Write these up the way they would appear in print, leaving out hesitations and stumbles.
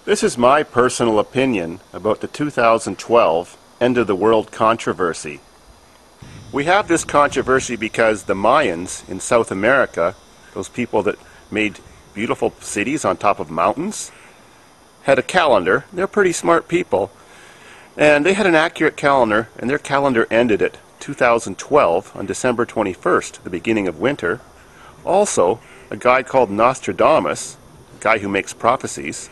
This is my personal opinion about the 2012 end of the world controversy. We have this controversy because the Mayans in South America, those people that made beautiful cities on top of mountains, had a calendar. They're pretty smart people. And they had an accurate calendar, and their calendar ended at 2012 on December 21st, the beginning of winter. Also, a guy called Nostradamus, a guy who makes prophecies,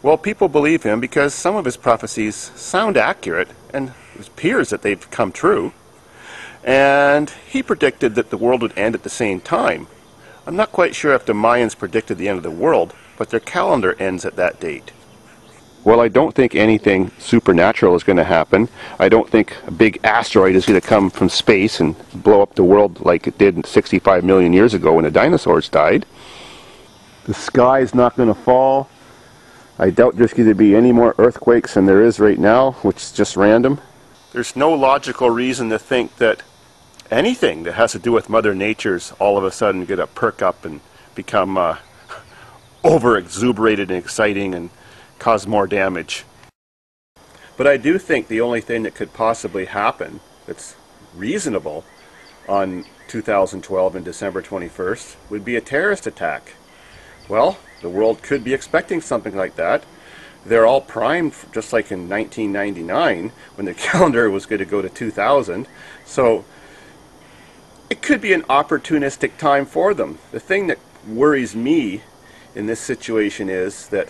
well, people believe him because some of his prophecies sound accurate, and it appears that they've come true. And he predicted that the world would end at the same time. I'm not quite sure if the Mayans predicted the end of the world, but their calendar ends at that date. Well, I don't think anything supernatural is going to happen. I don't think a big asteroid is going to come from space and blow up the world like it did 65 million years ago when the dinosaurs died. The sky is not going to fall. I doubt there's going to be any more earthquakes than there is right now, which is just random. There's no logical reason to think that anything that has to do with Mother Nature's all of a sudden going to perk up and become over-exuberated and exciting and cause more damage. But I do think the only thing that could possibly happen that's reasonable on 2012 and December 21st would be a terrorist attack. Well, the world could be expecting something like that. They're all primed, just like in 1999, when the calendar was going to go to 2000. So it could be an opportunistic time for them. The thing that worries me in this situation is that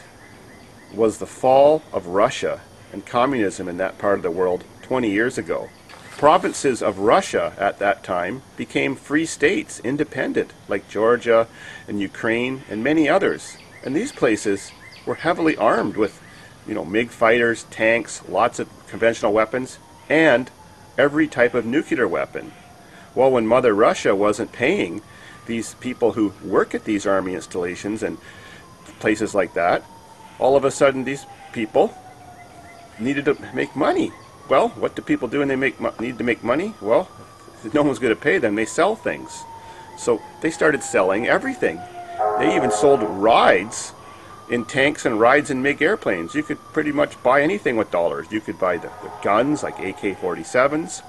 was the fall of Russia and communism in that part of the world 20 years ago. Provinces of Russia at that time became free states, independent, like Georgia and Ukraine and many others. And these places were heavily armed with, MiG fighters, tanks, lots of conventional weapons, and every type of nuclear weapon. Well, when Mother Russia wasn't paying these people who work at these army installations and places like that, all of a sudden these people needed to make money. Well, what do people do when they need to make money? Well, if no one's going to pay them, they sell things. So they started selling everything. They even sold rides in tanks and rides in MiG airplanes. You could pretty much buy anything with dollars. You could buy the guns like AK-47s.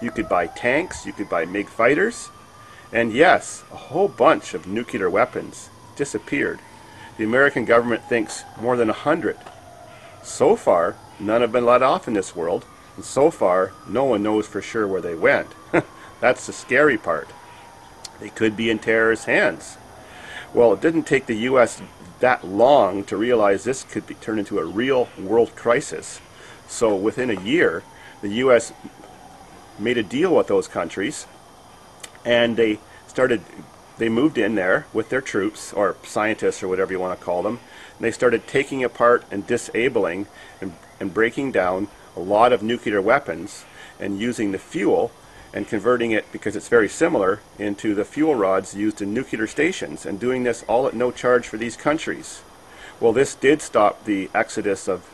You could buy tanks. You could buy MiG fighters. And yes, a whole bunch of nuclear weapons disappeared. The American government thinks more than 100. So far, none have been let off in this world, and so far, no one knows for sure where they went. That's the scary part. They could be in terrorists' hands. Well, it didn't take the U.S. that long to realize this could be turned into a real world crisis. So within a year, the U.S. made a deal with those countries, and they moved in there with their troops, or scientists, or whatever you want to call them, and they started taking apart and disabling and breaking down a lot of nuclear weapons and using the fuel and converting it, because it's very similar, into the fuel rods used in nuclear stations, and doing this all at no charge for these countries. Well, this did stop the exodus of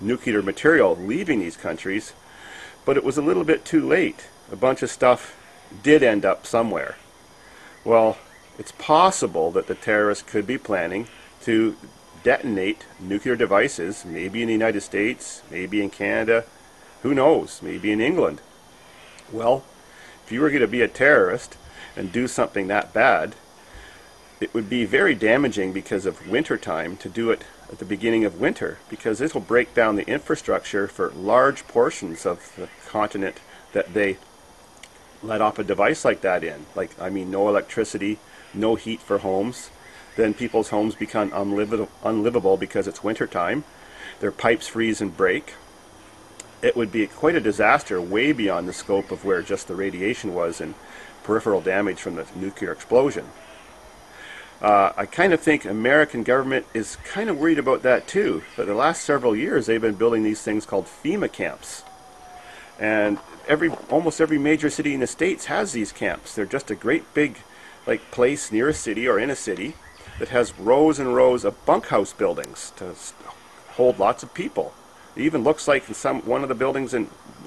nuclear material leaving these countries, but it was a little bit too late. A bunch of stuff did end up somewhere. Well, it's possible that the terrorists could be planning to detonate nuclear devices, maybe in the United States, maybe in Canada, who knows, maybe in England. Well, if you were going to be a terrorist and do something that bad, it would be very damaging because of winter time to do it at the beginning of winter, because this will break down the infrastructure for large portions of the continent that they let off a device like that in. No electricity, no heat for homes. Then people's homes become unlivable because it's winter time. Their pipes freeze and break. It would be quite a disaster, way beyond the scope of where just the radiation was and peripheral damage from the nuclear explosion. I kind of think American government is kind of worried about that too. For the last several years, they've been building these things called FEMA camps. And almost every major city in the States has these camps. They're just a great big place near a city or in a city that has rows and rows of bunkhouse buildings to hold lots of people. It even looks like one of the buildings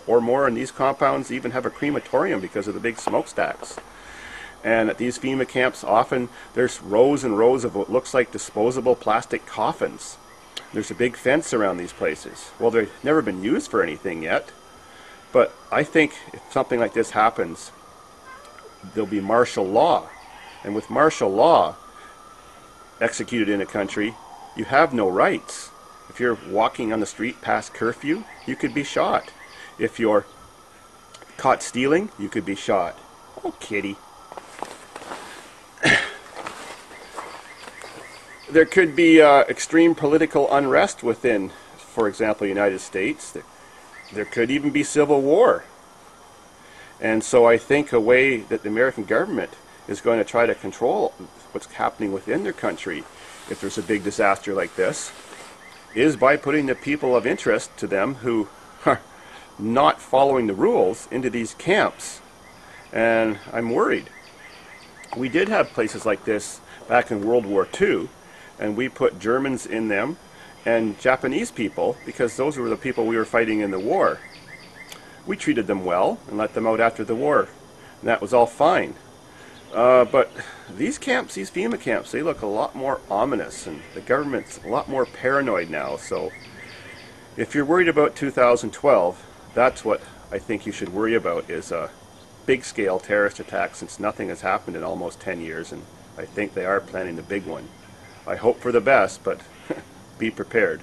or more in these compounds even have a crematorium because of the big smokestacks. And at these FEMA camps, often there's rows and rows of what looks like disposable plastic coffins. There's a big fence around these places. Well, they've never been used for anything yet, but I think if something like this happens, there'll be martial law. And with martial law executed in a country, you have no rights. If you're walking on the street past curfew, you could be shot. If you're caught stealing, you could be shot. Oh, kitty. There could be extreme political unrest within, for example, the United States. There could even be civil war. And so I think a way that the American government is going to try to control what's happening within their country, if there's a big disaster like this, is by putting the people of interest to them who are not following the rules into these camps. And I'm worried. We did have places like this back in World War II, and we put Germans in them and Japanese people because those were the people we were fighting in the war. We treated them well and let them out after the war, and that was all fine. But these camps, these FEMA camps, they look a lot more ominous, and the government's a lot more paranoid now. So if you're worried about 2012, that's what I think you should worry about, is a big-scale terrorist attack, since nothing has happened in almost 10 years, and I think they are planning the big one. I hope for the best, but be prepared.